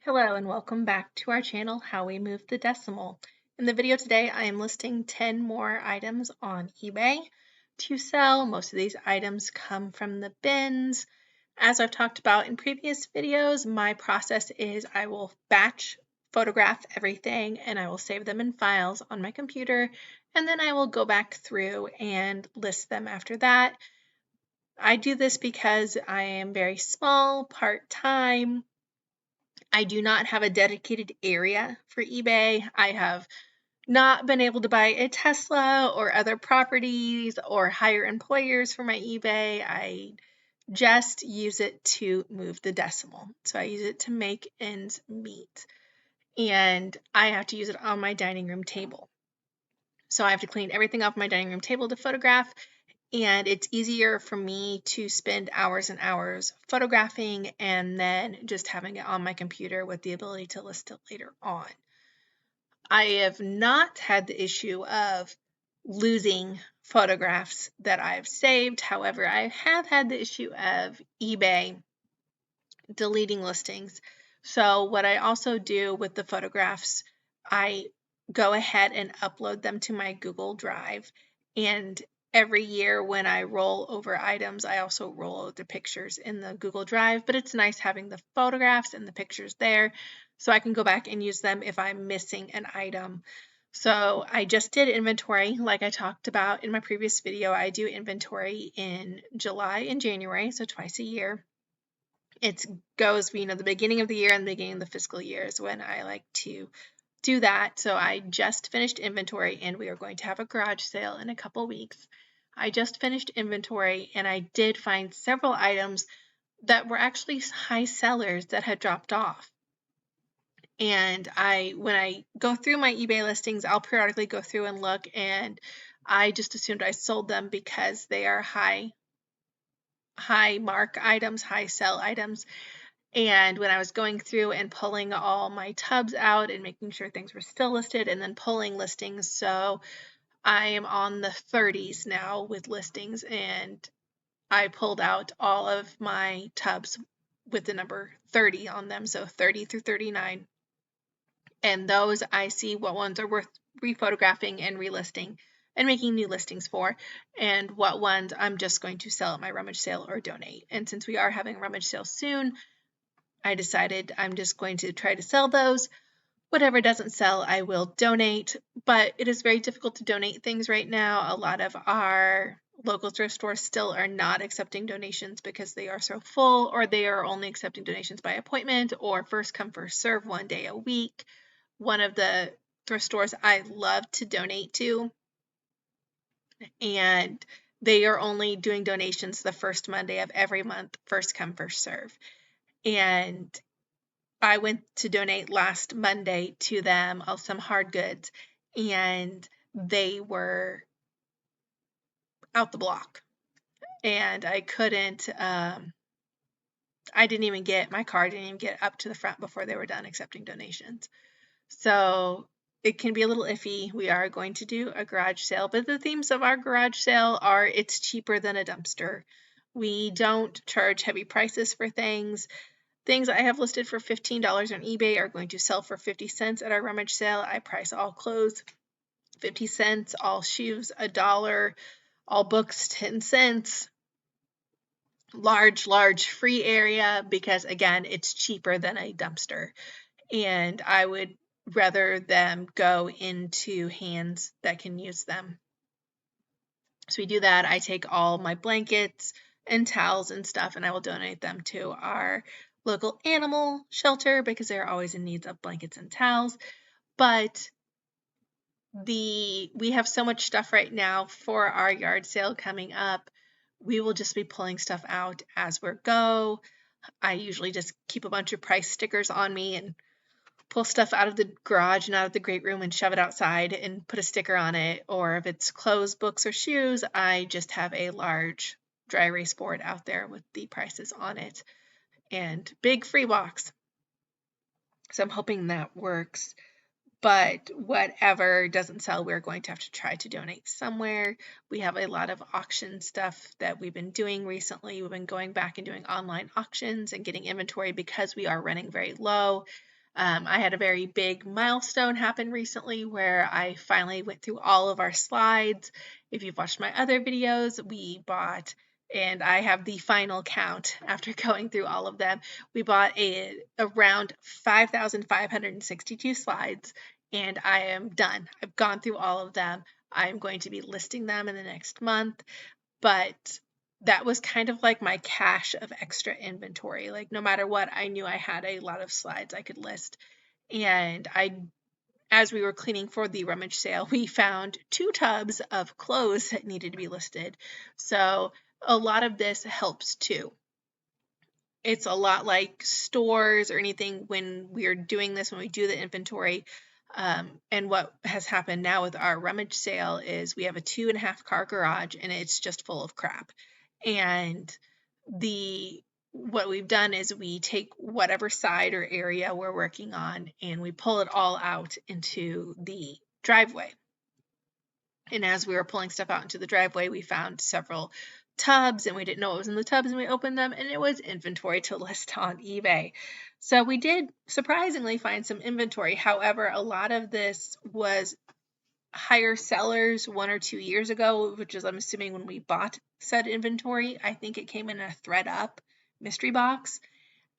Hello and welcome back to our channel, How We Move the Decimal. In the video today, I am listing 10 more items on eBay to sell. Most of these items come from the bins. As I've talked about in previous videos, my process is I will batch photograph everything and I will save them in files on my computer, and then I will go back through and list them after that. I do this because I am very small, part-time. I do not have a dedicated area for eBay. I have not been able to buy a Tesla or other properties or hire employers for my eBay. I just use it to move the decimal. So I use it to make ends meet. And I have to use it on my dining room table. So I have to clean everything off my dining room table to photograph, and it's easier for me to spend hours and hours photographing and then just having it on my computer with the ability to list it later on. I have not had the issue of losing photographs that I've saved. However, I have had the issue of eBay deleting listings. So what I also do with the photographs, I go ahead and upload them to my Google Drive, and every year when I roll over items, I also roll over the pictures in the Google Drive, but it's nice having the photographs and the pictures there so I can go back and use them if I'm missing an item. So I just did inventory like I talked about in my previous video. I do inventory in July and January, so twice a year. It goes, the beginning of the year and the beginning of the fiscal year is when I like to do that. So I just finished inventory and we are going to have a garage sale in a couple weeks. I just finished inventory and I did find several items that were actually high sellers that had dropped off. And when I go through my eBay listings, I'll periodically go through and look, and I just assumed I sold them because they are high mark items, high sell items. And when I was going through and pulling all my tubs out and making sure things were still listed and then pulling listings, so I am on the 30s now with listings, and I pulled out all of my tubs with the number 30 on them, so 30 through 39. And those I see what ones are worth rephotographing and relisting and making new listings for, and what ones I'm just going to sell at my rummage sale or donate. And since we are having a rummage sale soon, I decided I'm just going to try to sell those. Whatever doesn't sell, I will donate, but it is very difficult to donate things right now. A lot of our local thrift stores still are not accepting donations because they are so full, or they are only accepting donations by appointment or first come, first serve, one day a week. One of the thrift stores I love to donate to, and they are only doing donations the first Monday of every month, first come, first serve. And I went to donate last Monday to them of some hard goods, and they were out the block. And I couldn't, my car didn't even get up to the front before they were done accepting donations. So it can be a little iffy. We are going to do a garage sale, but the themes of our garage sale are it's cheaper than a dumpster. We don't charge heavy prices for things. Things I have listed for $15 on eBay are going to sell for 50 cents at our rummage sale. I price all clothes 50 cents, all shoes $1, all books 10 cents. Large free area because, again, it's cheaper than a dumpster. And I would rather them go into hands that can use them. So we do that. I take all my blankets and towels and stuff, and I will donate them to our local animal shelter because they're always in need of blankets and towels. But we have so much stuff right now for our yard sale coming up. We will just be pulling stuff out as we go. I usually just keep a bunch of price stickers on me and pull stuff out of the garage and out of the great room and shove it outside and put a sticker on it. Or if it's clothes, books, or shoes, I just have a large dry erase board out there with the prices on it and big free box. So I'm hoping that works. But whatever doesn't sell, we're going to have to try to donate somewhere. We have a lot of auction stuff that we've been doing recently. We've been going back and doing online auctions and getting inventory because we are running very low. I had a very big milestone happen recently where I finally went through all of our slides. If you've watched my other videos, we bought, and I have the final count after going through all of them, we bought around 5,562 slides, and I am done. I've gone through all of them. I'm going to be listing them in the next month, but that was kind of like my cache of extra inventory. Like no matter what, I knew I had a lot of slides I could list. And as we were cleaning for the rummage sale, we found 2 tubs of clothes that needed to be listed. So a lot of this helps too. It's a lot like stores or anything when we are doing this, when we do the inventory. And what has happened now with our rummage sale is we have a 2.5 car garage and it's just full of crap. And what we've done is we take whatever side or area we're working on and we pull it all out into the driveway. And as we were pulling stuff out into the driveway, we found several tubs and we didn't know what was in the tubs, and we opened them and it was inventory to list on eBay. So we did surprisingly find some inventory. However, a lot of this was higher sellers 1 or 2 years ago, which is, I'm assuming, when we bought said inventory. I think it came in a ThredUp mystery box.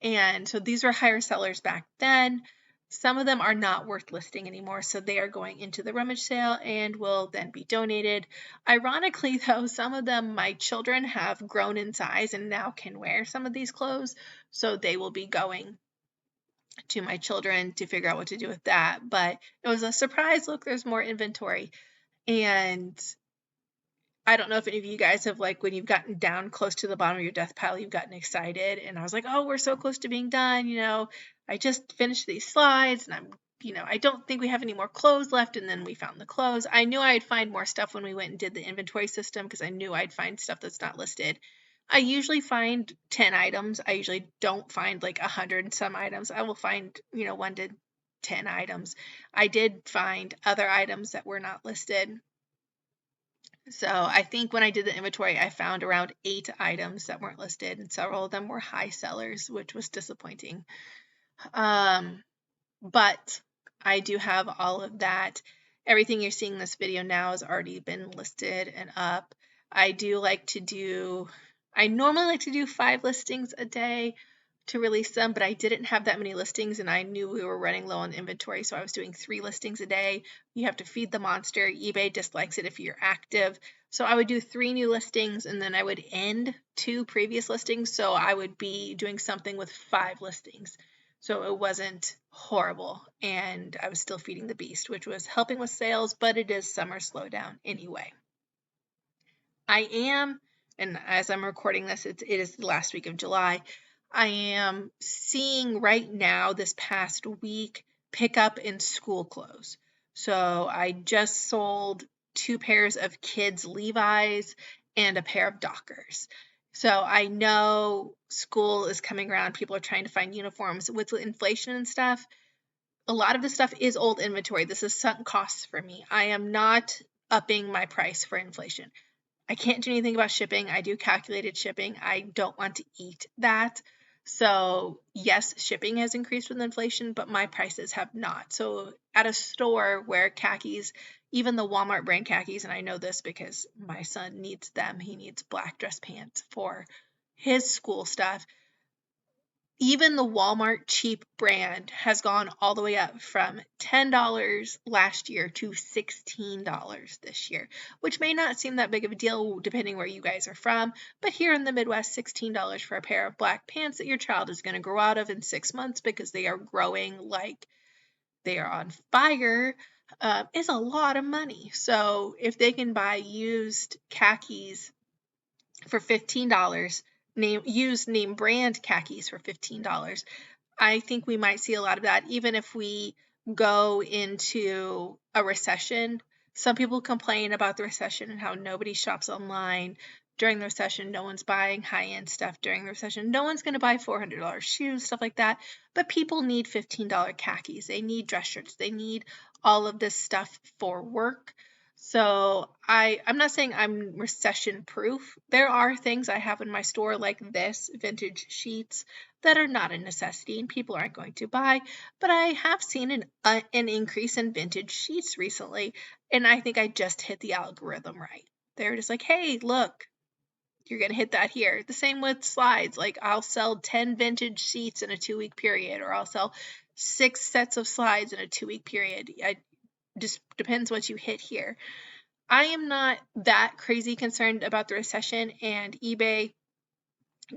And so these were higher sellers back then. Some of them are not worth listing anymore, so they are going into the rummage sale and will then be donated. Ironically, though, some of them my children have grown in size and now can wear some of these clothes, so they will be going to my children to figure out what to do with that. But it was a surprise. Look, there's more inventory. And I don't know if any of you guys have, like, when you've gotten down close to the bottom of your death pile, you've gotten excited. And I was like, oh, we're so close to being done. I just finished these slides and I don't think we have any more clothes left. And then we found the clothes. I knew I'd find more stuff when we went and did the inventory system because I knew I'd find stuff that's not listed. I usually find 10 items. I usually don't find like 100 and some items. I will find, 1 to 10 items. I did find other items that were not listed. So I think when I did the inventory, I found around 8 items that weren't listed, and several of them were high sellers, which was disappointing. But I do have all of that. Everything you're seeing in this video now has already been listed and up. I normally like to do 5 listings a day to release them, but I didn't have that many listings and I knew we were running low on inventory, so I was doing 3 listings a day. You have to feed the monster. eBay dislikes it if you're active. So I would do 3 new listings and then I would end 2 previous listings, so I would be doing something with 5 listings. So it wasn't horrible, and I was still feeding the beast, which was helping with sales, but it is summer slowdown anyway. I am, and as I'm recording this, it is the last week of July, I am seeing right now, this past week, pick up in school clothes. So I just sold 2 pairs of kids' Levi's and a pair of Dockers. So I know school is coming around. People are trying to find uniforms. With inflation and stuff, a lot of this stuff is old inventory. This is sunk costs for me. I am not upping my price for inflation. I can't do anything about shipping. I do calculated shipping. I don't want to eat that. So yes, shipping has increased with inflation, but my prices have not. So at a store where khakis, even the Walmart brand khakis, and I know this because my son needs them, he needs black dress pants for his school stuff. Even the Walmart cheap brand has gone all the way up from $10 last year to $16 this year, which may not seem that big of a deal depending where you guys are from, but here in the Midwest, $16 for a pair of black pants that your child is going to grow out of in 6 months because they are growing like they are on fire is a lot of money. So if they can buy used khakis for $15, used name brand khakis for $15, I think we might see a lot of that even if we go into a recession. Some people complain about the recession and how nobody shops online during the recession. No one's buying high-end stuff during the recession. No one's going to buy $400 shoes, stuff like that. But people need $15 khakis. They need dress shirts. They need all of this stuff for work. So I'm not saying I'm recession proof. There are things I have in my store like this, vintage sheets, that are not a necessity and people aren't going to buy, but I have seen an increase in vintage sheets recently, and I think I just hit the algorithm right. They're just like, hey, look, you're going to hit that here. The same with slides. Like I'll sell 10 vintage sheets in a 2-week period, or I'll sell 6 sets of slides in a 2-week period. It just depends what you hit here. I am not that crazy concerned about the recession and eBay.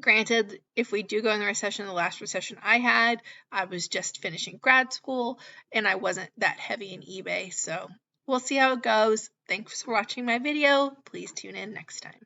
Granted, if we do go in the recession, the last recession I had, I was just finishing grad school and I wasn't that heavy in eBay. So we'll see how it goes. Thanks for watching my video. Please tune in next time.